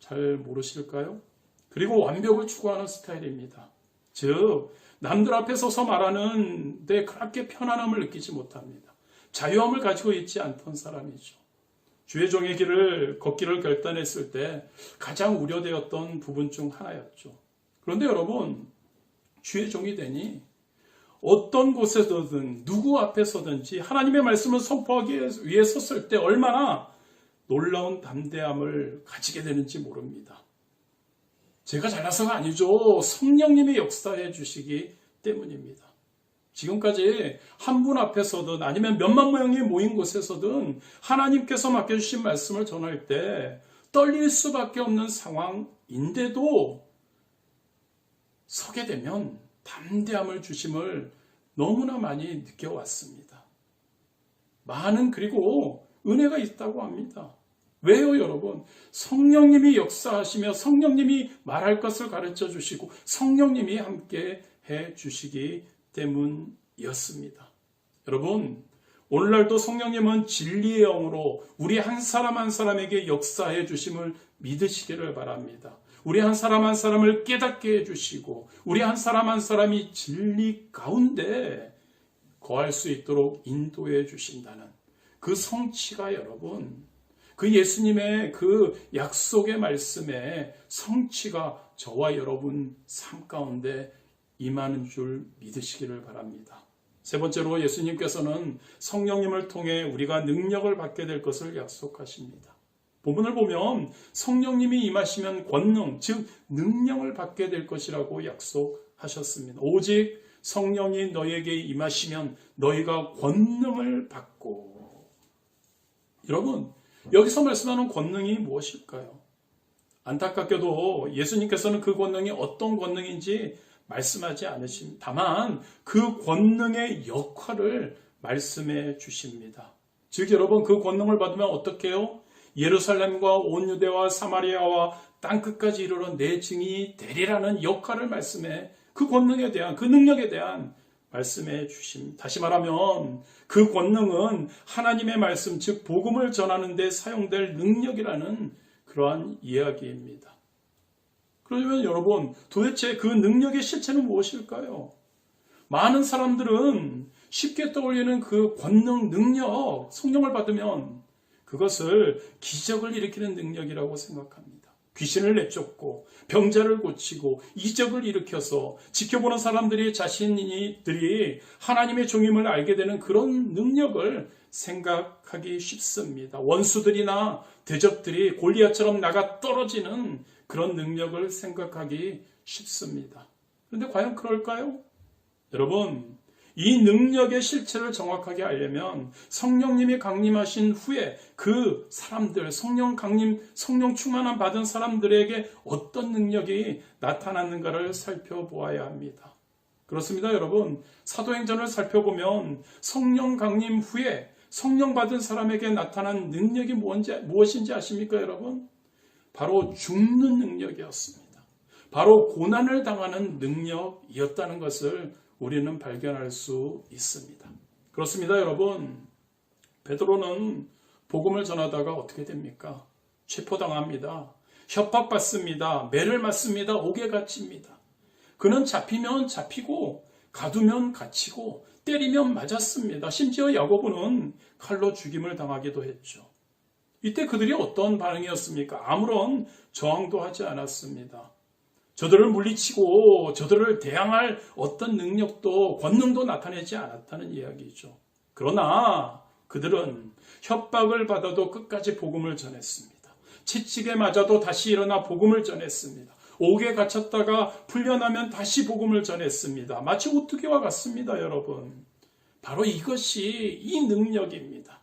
잘 모르실까요? 그리고 완벽을 추구하는 스타일입니다. 즉 남들 앞에 서서 말하는데 그렇게 편안함을 느끼지 못합니다. 자유함을 가지고 있지 않던 사람이죠. 주의 종의 길을 걷기를 결단했을 때 가장 우려되었던 부분 중 하나였죠. 그런데 여러분, 주의 종이 되니 어떤 곳에서든 누구 앞에서든지 하나님의 말씀을 선포하기 위해 섰을 때 얼마나 놀라운 담대함을 가지게 되는지 모릅니다. 제가 잘나서가 아니죠. 성령님이 역사해 주시기 때문입니다. 지금까지 한 분 앞에서든 아니면 몇만 명이 모인 곳에서든 하나님께서 맡겨주신 말씀을 전할 때 떨릴 수밖에 없는 상황인데도 서게 되면 담대함을 주심을 너무나 많이 느껴왔습니다. 많은 그리고 은혜가 있다고 합니다. 왜요, 여러분? 성령님이 역사하시며 성령님이 말할 것을 가르쳐 주시고 성령님이 함께 해 주시기 때문이었습니다. 여러분, 오늘날도 성령님은 진리의 영으로 우리 한 사람 한 사람에게 역사해 주심을 믿으시기를 바랍니다. 우리 한 사람 한 사람을 깨닫게 해주시고 우리 한 사람 한 사람이 진리 가운데 거할 수 있도록 인도해 주신다는 그 성취가 여러분, 그 예수님의 그 약속의 말씀에 성취가 저와 여러분 삶 가운데 임하는 줄 믿으시기를 바랍니다. 세 번째로 예수님께서는 성령님을 통해 우리가 능력을 받게 될 것을 약속하십니다. 본문을 보면 성령님이 임하시면 권능, 즉 능력을 받게 될 것이라고 약속하셨습니다. 오직 성령이 너희에게 임하시면 너희가 권능을 받고. 여러분, 여기서 말씀하는 권능이 무엇일까요? 안타깝게도 예수님께서는 그 권능이 어떤 권능인지 말씀하지 않으십니다. 다만 그 권능의 역할을 말씀해 주십니다. 즉 여러분, 그 권능을 받으면 어떻게 해요? 예루살렘과 온 유대와 사마리아와 땅끝까지 이르러 내 증인이 되리라는 역할을 말씀해, 그 권능에 대한, 그 능력에 대한 말씀해 주십니다. 다시 말하면 그 권능은 하나님의 말씀, 즉 복음을 전하는 데 사용될 능력이라는 그러한 이야기입니다. 그러면 여러분, 도대체 그 능력의 실체는 무엇일까요? 많은 사람들은 쉽게 떠올리는 그 권능, 능력, 성령을 받으면 그것을 기적을 일으키는 능력이라고 생각합니다. 귀신을 내쫓고 병자를 고치고 이적을 일으켜서 지켜보는 사람들이 자신들이 하나님의 종임을 알게 되는 그런 능력을 생각하기 쉽습니다. 원수들이나 대적들이 골리앗처럼 나가 떨어지는 그런 능력을 생각하기 쉽습니다. 그런데 과연 그럴까요? 여러분, 이 능력의 실체를 정확하게 알려면 성령님이 강림하신 후에 그 사람들, 성령 충만함 받은 사람들에게 어떤 능력이 나타났는가를 살펴보아야 합니다. 그렇습니다, 여러분. 사도행전을 살펴보면 성령 강림 후에 성령 받은 사람에게 나타난 능력이 무엇인지 아십니까, 여러분? 바로 죽는 능력이었습니다. 바로 고난을 당하는 능력이었다는 것을 우리는 발견할 수 있습니다. 그렇습니다, 여러분. 베드로는 복음을 전하다가 어떻게 됩니까? 체포당합니다. 협박받습니다. 매를 맞습니다. 옥에 갇힙니다. 그는 잡히면 잡히고 가두면 갇히고 때리면 맞았습니다. 심지어 야고보는 칼로 죽임을 당하기도 했죠. 이때 그들이 어떤 반응이었습니까? 아무런 저항도 하지 않았습니다. 저들을 물리치고 저들을 대항할 어떤 능력도 권능도 나타내지 않았다는 이야기죠. 그러나 그들은 협박을 받아도 끝까지 복음을 전했습니다. 채찍에 맞아도 다시 일어나 복음을 전했습니다. 옥에 갇혔다가 풀려나면 다시 복음을 전했습니다. 마치 오뚜기와 같습니다, 여러분. 바로 이것이 이 능력입니다.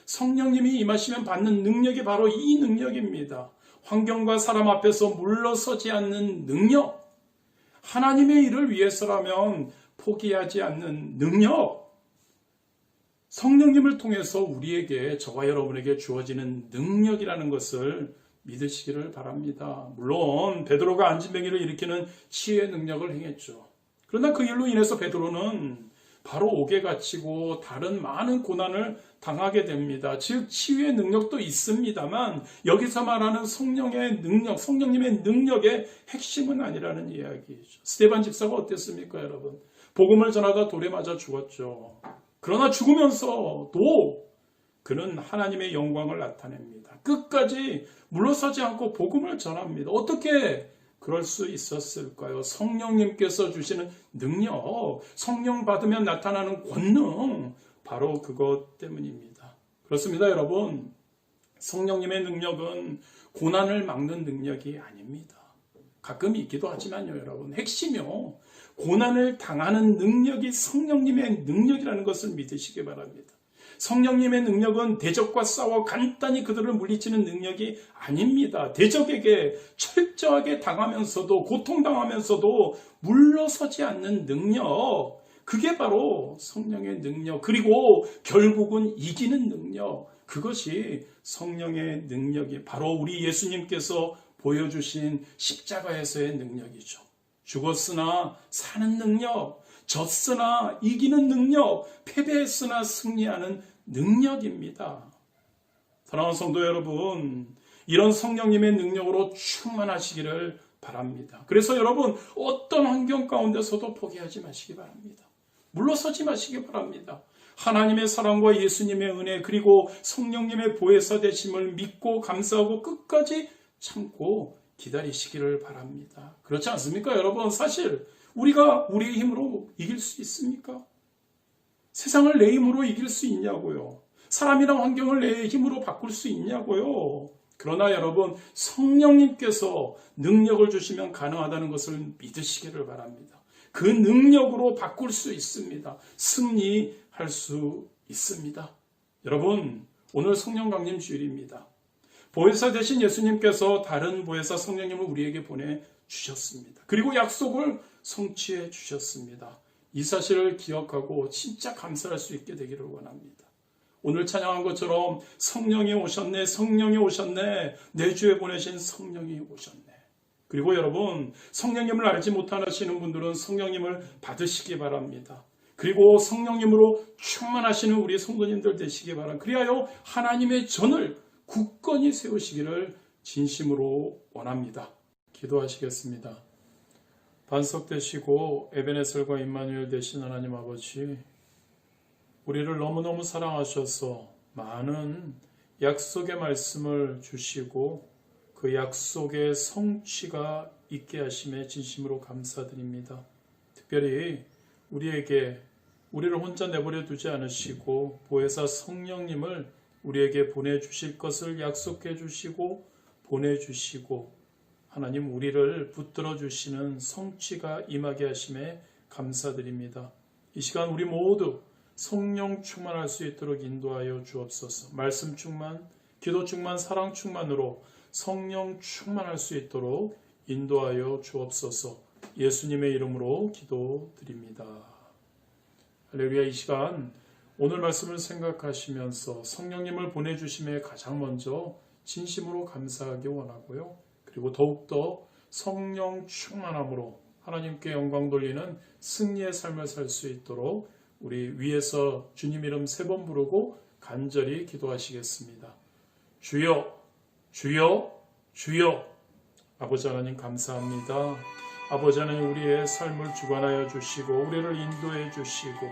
성령님이 임하시면 받는 능력이 바로 이 능력입니다. 환경과 사람 앞에서 물러서지 않는 능력, 하나님의 일을 위해서라면 포기하지 않는 능력, 성령님을 통해서 우리에게, 저와 여러분에게 주어지는 능력이라는 것을 믿으시기를 바랍니다. 물론 베드로가 안진뱅이를 일으키는 치유의 능력을 행했죠. 그러나 그 일로 인해서 베드로는 바로 옥에 갇히고 다른 많은 고난을 당하게 됩니다. 즉 치유의 능력도 있습니다만 여기서 말하는 성령의 능력, 성령님의 능력의 핵심은 아니라는 이야기죠. 스데반 집사가 어땠습니까, 여러분? 복음을 전하다 돌에 맞아 죽었죠. 그러나 죽으면서도 그는 하나님의 영광을 나타냅니다. 끝까지 물러서지 않고 복음을 전합니다. 어떻게 그럴 수 있었을까요? 성령님께서 주시는 능력, 성령 받으면 나타나는 권능, 바로 그것 때문입니다. 그렇습니다, 여러분. 성령님의 능력은 고난을 막는 능력이 아닙니다. 가끔 있기도 하지만요, 여러분. 핵심이요. 고난을 당하는 능력이 성령님의 능력이라는 것을 믿으시기 바랍니다. 성령님의 능력은 대적과 싸워 간단히 그들을 물리치는 능력이 아닙니다. 대적에게 철저하게 당하면서도 고통당하면서도 물러서지 않는 능력, 그게 바로 성령의 능력, 그리고 결국은 이기는 능력, 그것이 성령의 능력이 바로 우리 예수님께서 보여주신 십자가에서의 능력이죠. 죽었으나 사는 능력, 졌으나 이기는 능력, 패배했으나 승리하는 능력입니다. 사랑하는 성도 여러분, 이런 성령님의 능력으로 충만하시기를 바랍니다. 그래서 여러분, 어떤 환경 가운데서도 포기하지 마시기 바랍니다. 물러서지 마시기 바랍니다. 하나님의 사랑과 예수님의 은혜, 그리고 성령님의 보혜사 되심을 믿고 감사하고 끝까지 참고 기다리시기를 바랍니다. 그렇지 않습니까, 여러분? 사실 우리가 우리의 힘으로 이길 수 있습니까? 세상을 내 힘으로 이길 수 있냐고요? 사람이랑 환경을 내 힘으로 바꿀 수 있냐고요? 그러나 여러분, 성령님께서 능력을 주시면 가능하다는 것을 믿으시기를 바랍니다. 그 능력으로 바꿀 수 있습니다. 승리할 수 있습니다. 여러분, 오늘 성령 강림 주일입니다. 보혜사 되신 예수님께서 다른 보혜사 성령님을 우리에게 보내주셨습니다. 그리고 약속을 성취해 주셨습니다. 이 사실을 기억하고 진짜 감사할 수 있게 되기를 원합니다. 오늘 찬양한 것처럼 성령이 오셨네, 성령이 오셨네, 내 주에 보내신 성령이 오셨네. 그리고 여러분, 성령님을 알지 못하시는 분들은 성령님을 받으시기 바랍니다. 그리고 성령님으로 충만하시는 우리 성도님들 되시기 바랍니다. 그리하여 하나님의 전을 굳건히 세우시기를 진심으로 원합니다. 기도하시겠습니다. 반석되시고 에베네셀과 임마누엘 되신 하나님 아버지, 우리를 너무너무 사랑하셔서 많은 약속의 말씀을 주시고 그 약속의 성취가 있게 하심에 진심으로 감사드립니다. 특별히 우리를 혼자 내버려 두지 않으시고 보혜사 성령님을 우리에게 보내주실 것을 약속해 주시고 보내주시고 하나님 우리를 붙들어 주시는 성취가 임하게 하심에 감사드립니다. 이 시간 우리 모두 성령 충만할 수 있도록 인도하여 주옵소서. 말씀 충만, 기도 충만, 사랑 충만으로 성령 충만할 수 있도록 인도하여 주옵소서. 예수님의 이름으로 기도드립니다. 할렐루야. 이 시간 오늘 말씀을 생각하시면서 성령님을 보내주심에 가장 먼저 진심으로 감사하기 원하고요. 그리고 더욱더 성령 충만함으로 하나님께 영광 돌리는 승리의 삶을 살 수 있도록 우리 위에서 주님 이름 3번 부르고 간절히 기도하시겠습니다. 주여, 주여, 주여. 아버지 하나님 감사합니다. 아버지 하나님 우리의 삶을 주관하여 주시고 우리를 인도해 주시고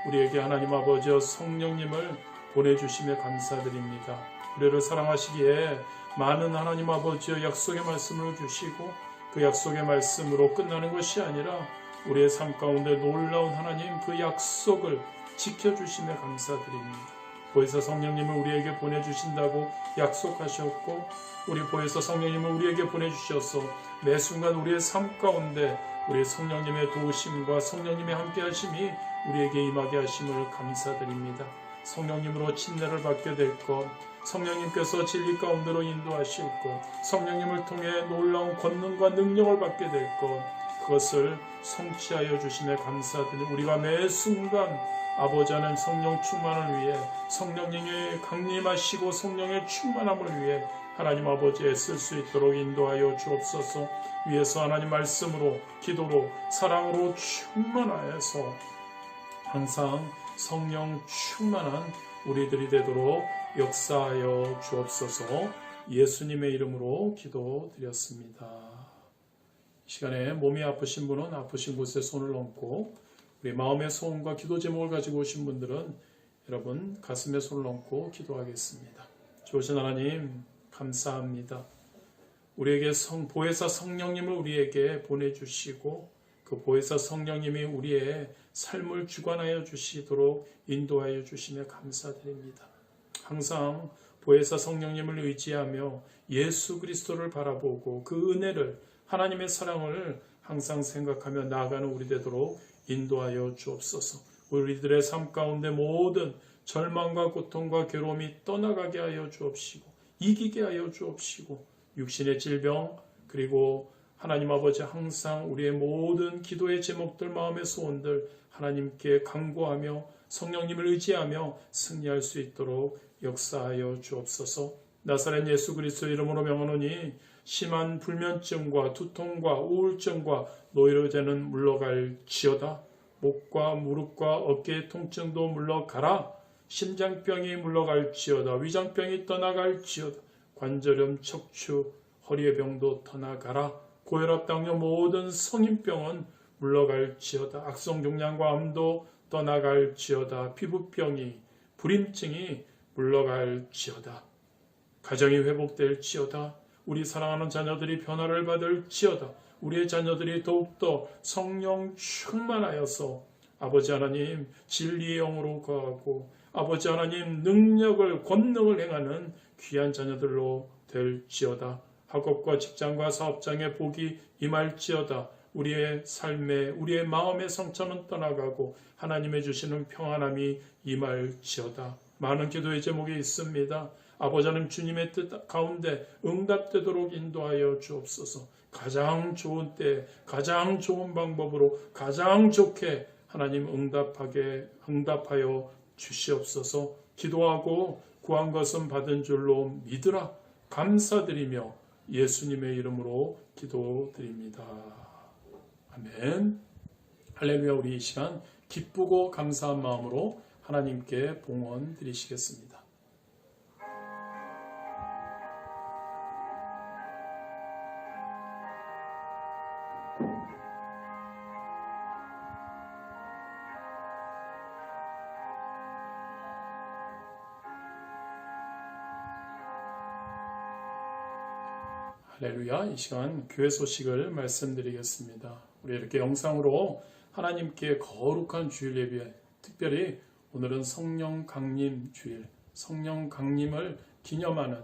우리에게 하나님 아버지여 성령님을 보내주심에 감사드립니다. 우리를 사랑하시기에 많은 하나님 아버지여 약속의 말씀을 주시고 그 약속의 말씀으로 끝나는 것이 아니라 우리의 삶 가운데 놀라운 하나님 그 약속을 지켜주심에 감사드립니다. 보혜사 성령님을 우리에게 보내주신다고 약속하셨고 우리 보혜사 성령님을 우리에게 보내주셔서 매 순간 우리의 삶 가운데 우리 성령님의 도우심과 성령님의 함께하심이 우리에게 임하게 하심을 감사드립니다. 성령님으로 침례를 받게 될 것, 성령님께서 진리 가운데로 인도하실 것, 성령님을 통해 놀라운 권능과 능력을 받게 될 것, 그것을 성취하여 주심에 감사드립니다. 우리가 매 순간 아버지 하나님 성령 충만을 위해 성령님이 강림하시고 성령의 충만함을 위해 하나님 아버지 애쓸 수 있도록 인도하여 주옵소서. 위에서 하나님 말씀으로 기도로 사랑으로 충만하여서 항상 성령 충만한 우리들이 되도록 역사하여 주옵소서. 예수님의 이름으로 기도드렸습니다. 이 시간에 몸이 아프신 분은 아프신 곳에 손을 얹고 우리 마음의 소원과 기도 제목을 가지고 오신 분들은 여러분 가슴에 손을 얹고 기도하겠습니다. 좋으신 하나님 감사합니다. 우리에게 보혜사 성령님을 우리에게 보내주시고 그 보혜사 성령님이 우리의 삶을 주관하여 주시도록 인도하여 주시며 감사드립니다. 항상 보혜사 성령님을 의지하며 예수 그리스도를 바라보고 그 은혜를 하나님의 사랑을 항상 생각하며 나아가는 우리 되도록 인도하여 주옵소서. 우리들의 삶 가운데 모든 절망과 고통과 괴로움이 떠나가게 하여 주옵시고 이기게 하여 주옵시고 육신의 질병 그리고 하나님 아버지 항상 우리의 모든 기도의 제목들 마음의 소원들 하나님께 간구하며 성령님을 의지하며 승리할 수 있도록 역사하여 주옵소서. 나사렛 예수 그리스도 이름으로 명하노니 심한 불면증과 두통과 우울증과 노이로제는 물러갈지어다. 목과 무릎과 어깨의 통증도 물러가라. 심장병이 물러갈지어다. 위장병이 떠나갈지어다. 관절염, 척추, 허리의 병도 떠나가라. 고혈압, 당뇨 모든 성인병은 물러갈지어다. 악성종양과 암도 떠나갈지어다. 피부병이 불임증이 물러갈지어다. 가정이 회복될지어다. 우리 사랑하는 자녀들이 변화를 받을지어다. 우리의 자녀들이 더욱더 성령 충만하여서 아버지 하나님 진리의 영으로 거하고 아버지 하나님 능력을 권능을 행하는 귀한 자녀들로 될지어다. 학업과 직장과 사업장의 복이 임할지어다. 우리의 삶에 우리의 마음의 상처는 떠나가고 하나님의 주시는 평안함이 임할지어다. 많은 기도의 제목이 있습니다. 아버지 하나님 주님의 뜻 가운데 응답되도록 인도하여 주옵소서. 가장 좋은 때 가장 좋은 방법으로 가장 좋게 하나님 응답하여 주시옵소서. 기도하고 구한 것은 받은 줄로 믿으라. 감사드리며 예수님의 이름으로 기도드립니다. 아멘. 할렐루야. 우리 이 시간 기쁘고 감사한 마음으로 하나님께 봉헌 드리시겠습니다. 할렐루야. 이 시간 교회 소식을 말씀드리겠습니다. 우리 이렇게 영상으로 하나님께 거룩한 주일 예배, 특별히 오늘은 성령 강림 주일, 성령 강림을 기념하는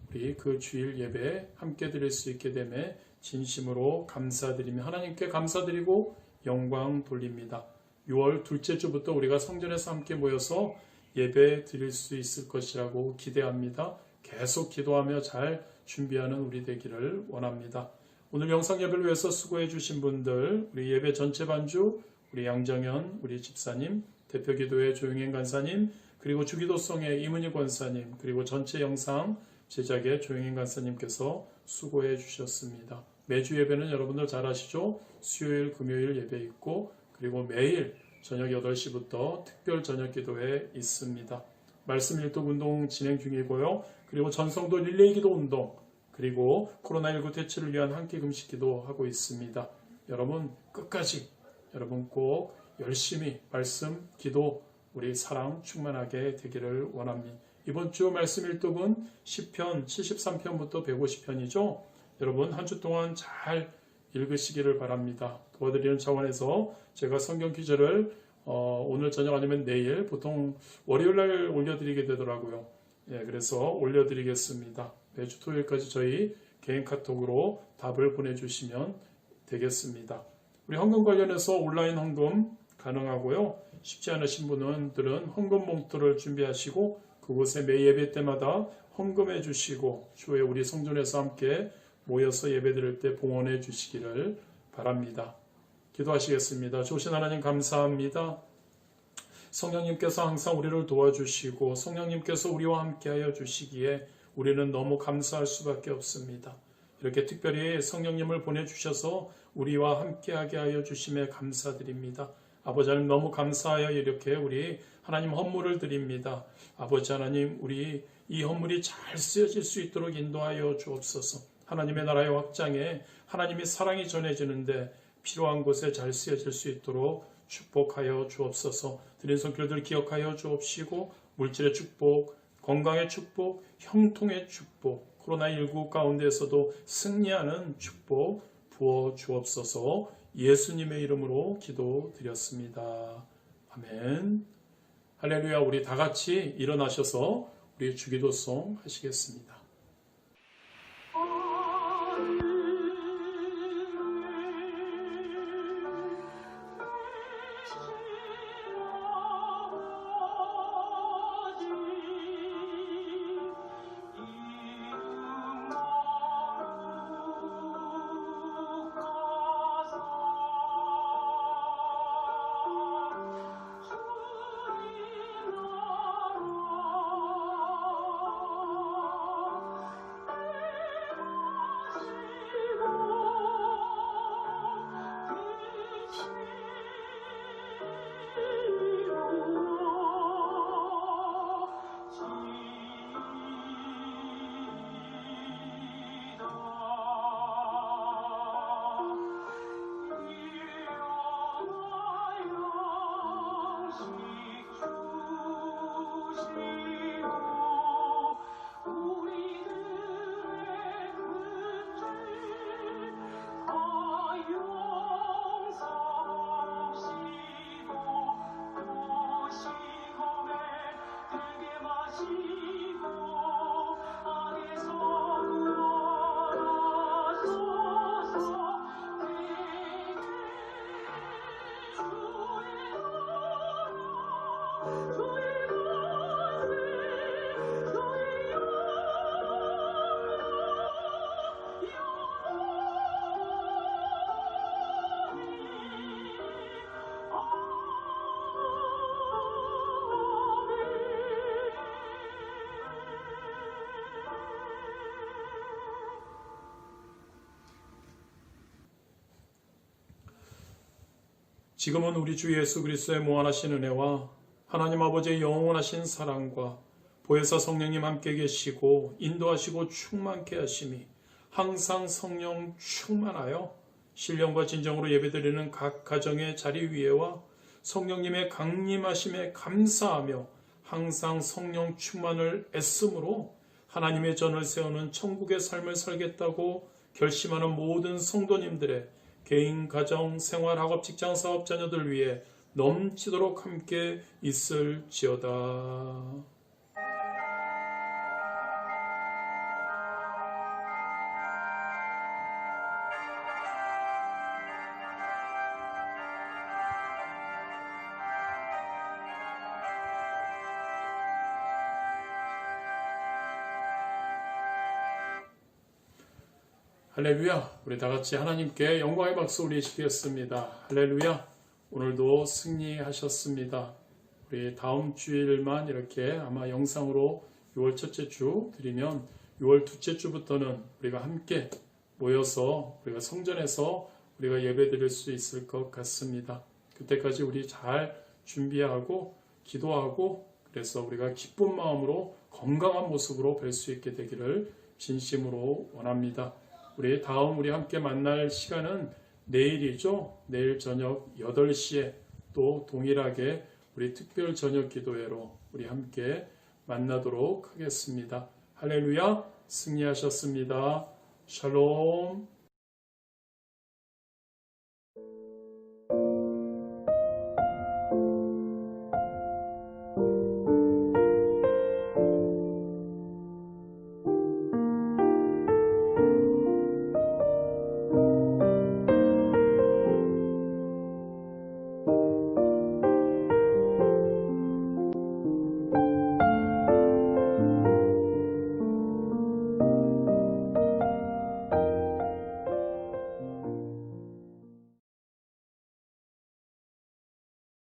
우리 그 주일 예배에 함께 드릴 수 있게 됨에 진심으로 감사드리며 하나님께 감사드리고 영광 돌립니다. 6월 둘째 주부터 우리가 성전에서 함께 모여서 예배 드릴 수 있을 것이라고 기대합니다. 계속 기도하며 잘 준비하는 우리 되기를 원합니다. 오늘 영상 예배를 위해서 수고해 주신 분들, 우리 예배 전체 반주, 우리 양정현, 우리 집사님, 대표기도회 조용행 간사님, 그리고 주기도성의 이문희 권사님, 그리고 전체 영상 제작의 조용행 간사님께서 수고해 주셨습니다. 매주 예배는 여러분들 잘 아시죠? 수요일, 금요일 예배 있고, 그리고 매일 저녁 8시부터 특별 저녁 기도회 있습니다. 말씀 일독 운동 진행 중이고요. 그리고 전성도 릴레이 기도 운동, 그리고 코로나19 퇴치를 위한 한끼 금식 기도 하고 있습니다. 여러분 끝까지 여러분 꼭 열심히 말씀, 기도, 우리 사랑 충만하게 되기를 원합니다. 이번 주 말씀 일독은 시편 73편부터 150편이죠. 여러분 한 주 동안 잘 읽으시기를 바랍니다. 도와드리는 차원에서 제가 성경 퀴즈를 오늘 저녁 아니면 내일, 보통 월요일날 올려드리게 되더라고요. 그래서 올려드리겠습니다. 매주 토요일까지 저희 개인 카톡으로 답을 보내주시면 되겠습니다. 우리 헌금 관련해서 온라인 헌금 가능하고요. 쉽지 않으신 분들은 헌금 봉투를 준비하시고 그곳에 매 예배 때마다 헌금해 주시고 주에 우리 성전에서 함께 모여서 예배 드릴 때 봉헌해 주시기를 바랍니다. 기도하시겠습니다. 좋으신 하나님 감사합니다. 성령님께서 항상 우리를 도와주시고 성령님께서 우리와 함께하여 주시기에 우리는 너무 감사할 수밖에 없습니다. 이렇게 특별히 성령님을 보내주셔서 우리와 함께하게 하여 주심에 감사드립니다. 아버지 하나님 너무 감사하여 이렇게 우리 하나님 헌물을 드립니다. 아버지 하나님 우리 이 헌물이 잘 쓰여질 수 있도록 인도하여 주옵소서. 하나님의 나라의 확장에 하나님의 사랑이 전해지는데 필요한 곳에 잘 쓰여질 수 있도록 축복하여 주옵소서. 드린 손길들 기억하여 주옵시고 물질의 축복, 건강의 축복, 형통의 축복, 코로나19 가운데에서도 승리하는 축복 부어 주옵소서. 예수님의 이름으로 기도드렸습니다. 아멘. 할렐루야. 우리 다 같이 일어나셔서 우리 주기도송 하시겠습니다. 지금은 우리 주 예수 그리스도의 무한하신 은혜와 하나님 아버지의 영원하신 사랑과 보혜사 성령님 함께 계시고 인도하시고 충만케 하심이 항상 성령 충만하여 신령과 진정으로 예배드리는 각 가정의 자리 위에와 성령님의 강림하심에 감사하며 항상 성령 충만을 애씀으로 하나님의 전을 세우는 천국의 삶을 살겠다고 결심하는 모든 성도님들의 개인, 가정, 생활, 학업, 직장, 사업, 자녀들 위해 넘치도록 함께 있을지어다. 할렐루야. 우리 다 같이 하나님께 영광의 박수 올리시겠습니다. 할렐루야. 오늘도 승리하셨습니다. 우리 다음 주일만 이렇게 아마 영상으로 6월 첫째 주 드리면 6월 둘째 주부터는 우리가 함께 모여서 우리가 성전에서 우리가 예배 드릴 수 있을 것 같습니다. 그때까지 우리 잘 준비하고 기도하고 그래서 우리가 기쁜 마음으로 건강한 모습으로 뵐 수 있게 되기를 진심으로 원합니다. 우리 다음 우리 함께 만날 시간은 내일이죠. 내일 저녁 8시에 또 동일하게 우리 특별 저녁 기도회로 우리 함께 만나도록 하겠습니다. 할렐루야. 승리하셨습니다. 샬롬.